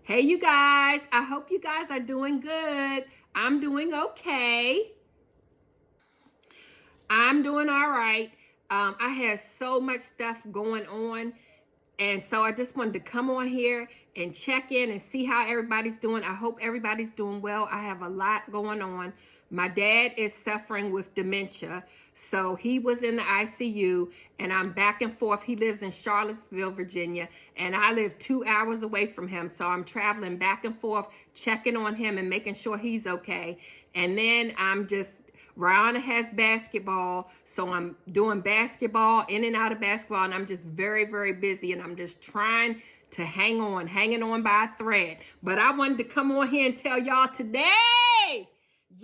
Hey, you guys. I hope you guys are doing good. I'm doing okay. I'm doing all right. I had so much stuff going on. And so I just wanted to come on here and check in and see how everybody's doing. I hope everybody's doing well. I have a lot going on. My dad is suffering with dementia. So he was in the ICU and I'm back and forth. He lives in Charlottesville, Virginia, and I live 2 hours away from him. So I'm traveling back and forth, checking on him and making sure he's okay. And then Rihanna has basketball, so I'm doing basketball, in and out of basketball, and I'm just very, very busy, and I'm just trying to hanging on by a thread. But I wanted to come on here and tell y'all today,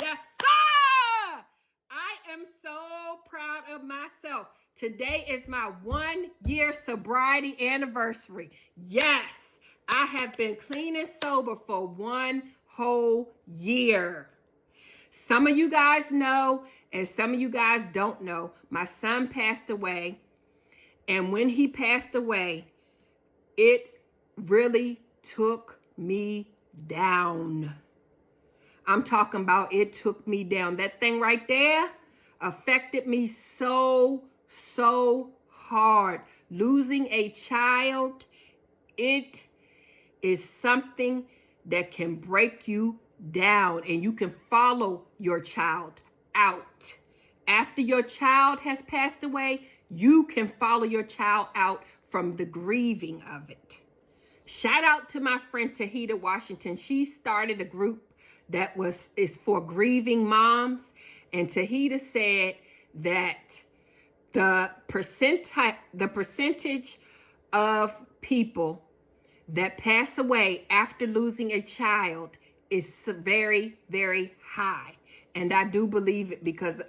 yes, sir! I am so proud of myself. Today is my 1 year sobriety anniversary. Yes, I have been clean and sober for 1 whole year. Some of you guys know, and some of you guys don't know. My son passed away, and when he passed away, it really took me down. I'm talking about it took me down. That thing right there affected me so hard. Losing a child, it is something that can break you down, and you can follow your child out. After your child has passed away, you can follow your child out from the grieving of it. Shout out to my friend Tahita Washington. She started a group that is for grieving moms, and Tahita said that the percentage of people that pass away after losing a child is very, very high. And I do believe it because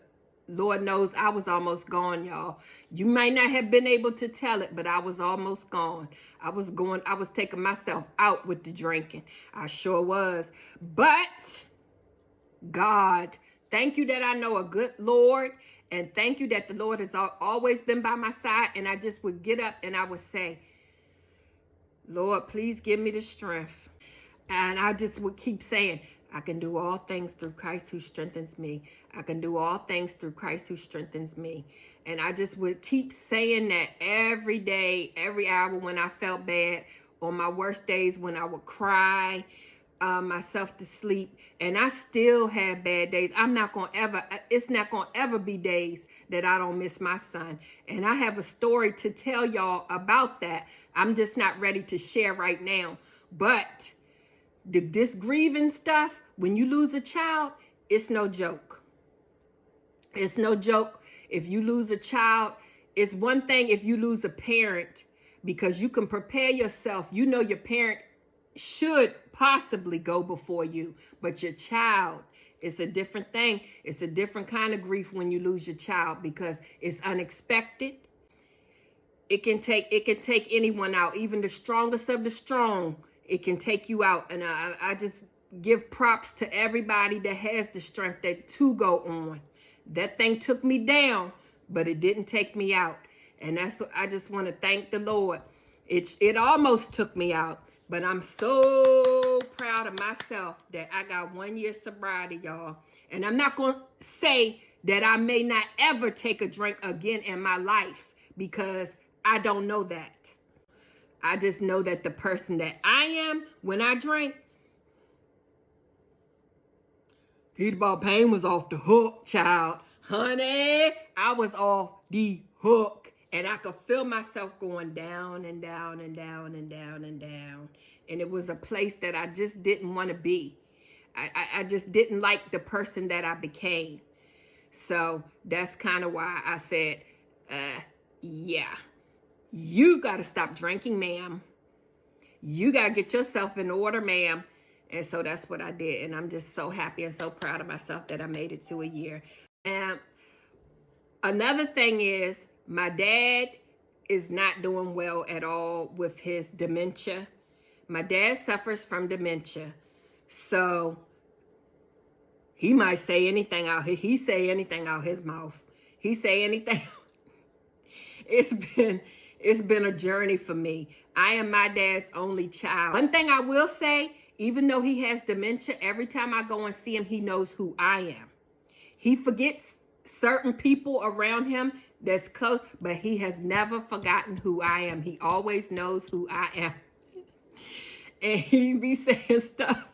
Lord knows I was almost gone, y'all. You might not have been able to tell it, but I was almost gone. I was taking myself out with the drinking. I sure was. But God, thank you that I know a good Lord. And thank you that the Lord has always been by my side. And I just would get up and I would say, Lord, please give me the strength. And I just would keep saying, I can do all things through Christ who strengthens me. I can do all things through Christ who strengthens me. And I just would keep saying that every day, every hour when I felt bad, on my worst days when I would cry myself to sleep. And I still have bad days. It's not going to ever be days that I don't miss my son. And I have a story to tell y'all about that. I'm just not ready to share right now. But this grieving stuff, when you lose a child, it's no joke. It's no joke. If you lose a child, it's one thing if you lose a parent, because you can prepare yourself. You know your parent should possibly go before you, but your child is a different thing. It's a different kind of grief when you lose your child because it's unexpected. It can take anyone out, even the strongest of the strong. It can take you out. And I just give props to everybody that has the strength to go on. That thing took me down, but it didn't take me out. And that's what I just want to thank the Lord. It almost took me out, but I'm so proud of myself that I got 1 year sobriety, y'all. And I'm not going to say that I may not ever take a drink again in my life because I don't know that. I just know that the person that I am when I drink, Peter Ball Payne was off the hook, child. Honey, I was off the hook. And I could feel myself going down and down and down and down and down. And it was a place that I just didn't want to be. I just didn't like the person that I became. So that's kind of why I said, yeah. You got to stop drinking, ma'am. You got to get yourself in order, ma'am. And so that's what I did. And I'm just so happy and so proud of myself that I made it to a year. And another thing is my dad is not doing well at all with his dementia. My dad suffers from dementia. So he might say anything out. He say anything out his mouth. He say anything. It's been a journey for me. I am my dad's only child. One thing I will say, even though he has dementia, every time I go and see him, he knows who I am. He forgets certain people around him that's close, but he has never forgotten who I am. He always knows who I am. And he be saying stuff.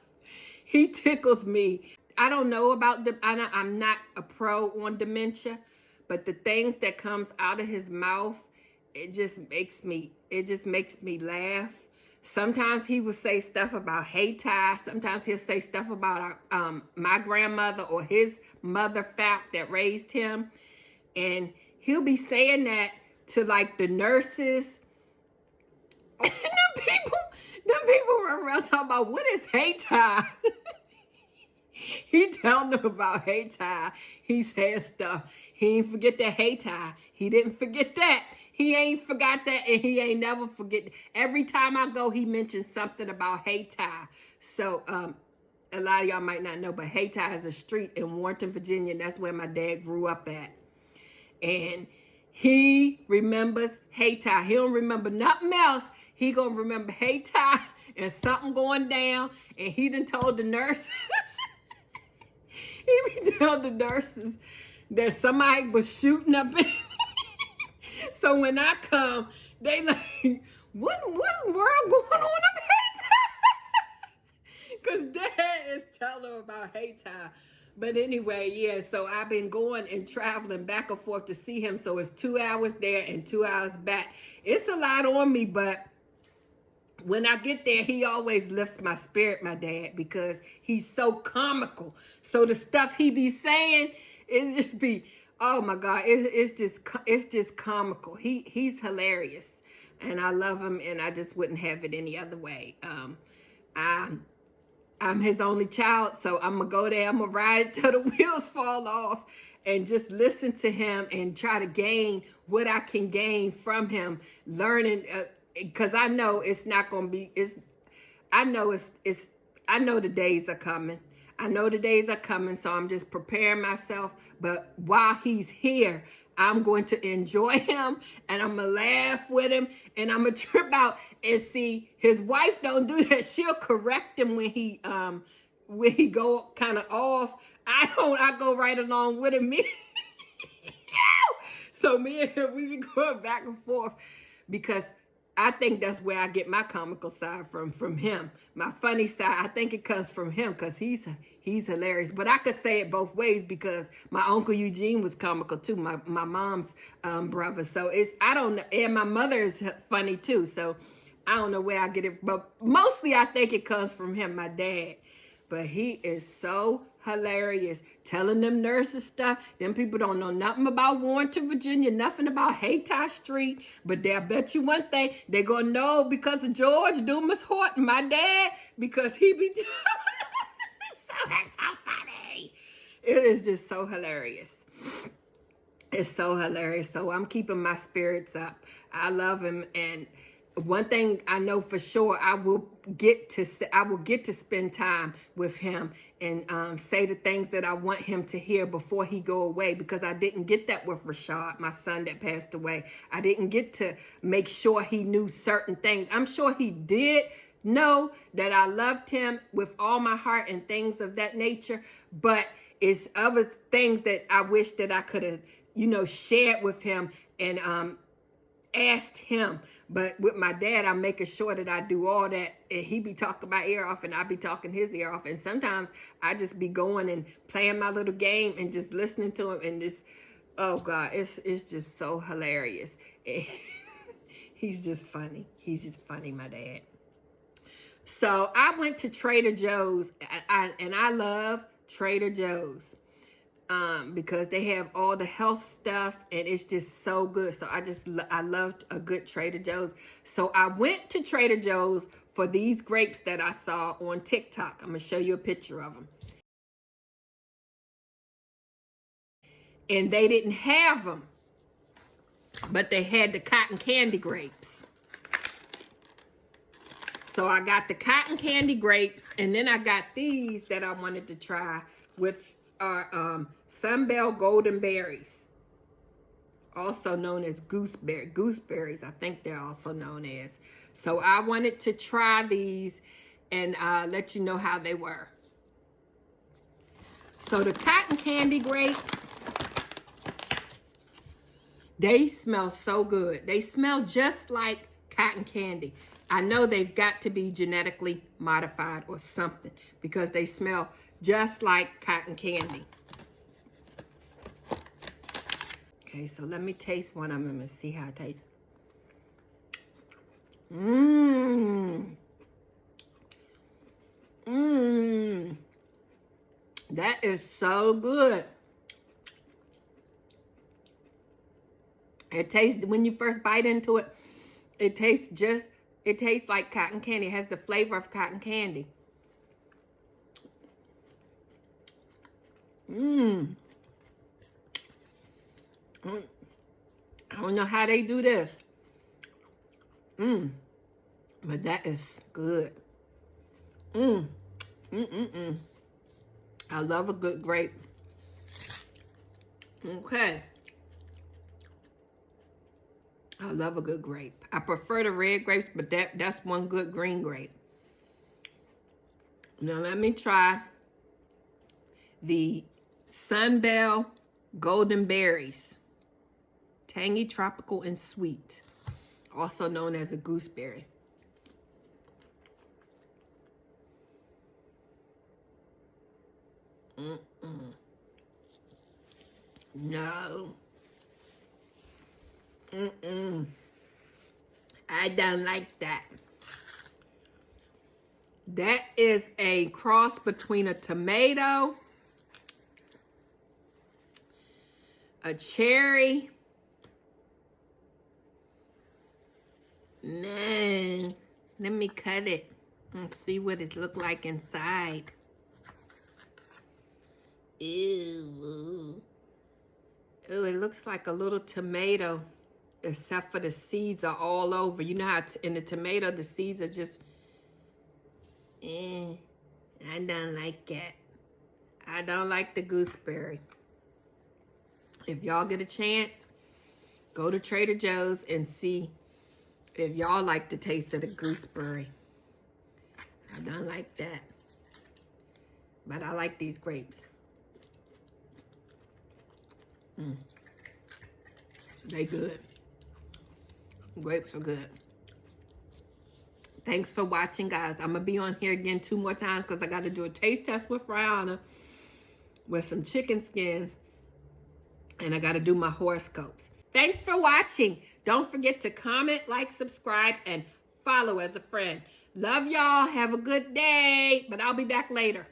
He tickles me. I don't know about I'm not a pro on dementia, but the things that comes out of his mouth, it just makes me laugh. Sometimes he will say stuff about Hayti. Sometimes he'll say stuff about my grandmother or his mother fact that raised him. And he'll be saying that to like the nurses. And them people run around talking about, what is Hayti? He telling them about Hayti. He said stuff. He ain't forget that Hayti. He didn't forget that. He ain't forgot that, and he ain't never forget. Every time I go, he mentions something about Hayti. So a lot of y'all might not know, but Hayti is a street in Warrenton, Virginia. And that's where my dad grew up at. And he remembers Hayti. He don't remember nothing else. He gonna remember Hayti and something going down. And he done told the nurses. He be telling the nurses that somebody was shooting up in. So when I come, they like, what's the world going on up Hayti? Because Dad is telling her about Hayti. But anyway, yeah, so I've been going and traveling back and forth to see him. So it's 2 hours there and 2 hours back. It's a lot on me, but when I get there, he always lifts my spirit, my dad, because he's so comical. So the stuff he be saying, it just be, oh my God, it's just comical. He's hilarious, and I love him, and I just wouldn't have it any other way. I'm his only child, so I'm gonna go there. I'm gonna ride till the wheels fall off, and just listen to him and try to gain what I can gain from him, learning. Because I know it's not gonna be. I know the days are coming. I know the days are coming, so I'm just preparing myself. But while he's here, I'm going to enjoy him, and I'm gonna laugh with him, and I'm gonna trip out and see his wife don't do that. She'll correct him when he go kind of off. I go right along with him. So me and him, we be going back and forth because I think that's where I get my comical side from him. My funny side, I think it comes from him because he's hilarious. But I could say it both ways because my Uncle Eugene was comical too, my mom's brother. So I don't know. And my mother is funny too. So I don't know where I get it. But mostly I think it comes from him, my dad. But he is so hilarious. Telling them nurses stuff. Them people don't know nothing about Warrenton, Virginia. Nothing about Hayti Street. But they'll bet you one thing. They're going to know because of George Dumas Horton, my dad. Because he be doing so that's so funny. It is just so hilarious. It's so hilarious. So I'm keeping my spirits up. I love him, and one thing I know for sure, I will get to spend time with him and say the things that I want him to hear before he go away, because I didn't get that with Rashad, my son that passed away. I didn't get to make sure he knew certain things. I'm sure he did know that I loved him with all my heart and things of that nature, but it's other things that I wish that I could have, shared with him and asked him. But with my dad, I'm making sure that I do all that. And he be talking my ear off and I be talking his ear off. And sometimes I just be going and playing my little game and just listening to him. And just, oh God, it's just so hilarious. He's just funny. He's just funny, my dad. So I went to Trader Joe's, and I love Trader Joe's. Because they have all the health stuff and it's just so good. So I loved a good Trader Joe's. So I went to Trader Joe's for these grapes that I saw on TikTok. I'm going to show you a picture of them. And they didn't have them, but they had the cotton candy grapes. So I got the cotton candy grapes, and then I got these that I wanted to try, which are Sunbelt Golden Berries. also known as gooseberries. I think they're also known as. So I wanted to try these and let you know how they were. So the cotton candy grapes, they smell so good. They smell just like cotton candy. I know they've got to be genetically modified or something because they smell just like cotton candy. Okay, so let me taste one of them and see how it tastes. That is so good. It tastes, when you first bite into it, it tastes like cotton candy. It has the flavor of cotton candy. I don't know how they do this. But that is good. I love a good grape. Okay. I love a good grape. I prefer the red grapes, but that's one good green grape. Now let me try the Sunbell Golden Berries. Tangy, tropical, and sweet. Also known as a gooseberry. No. I don't like that. That is a cross between a tomato, a cherry. No. Let me cut it and see what it look like inside. Ew. Oh, it looks like a little tomato, except for the seeds are all over. You know how in the tomato, the seeds are just, I don't like it. I don't like the gooseberry. If y'all get a chance, go to Trader Joe's and see if y'all like the taste of the gooseberry. I don't like that. But I like these grapes. They good. Grapes are good. Thanks for watching, guys. I'm going to be on here again 2 more times because I got to do a taste test with Brianna with some chicken skins. And I got to do my horoscopes. Thanks for watching. Don't forget to comment, like, subscribe, and follow as a friend. Love y'all. Have a good day. But I'll be back later.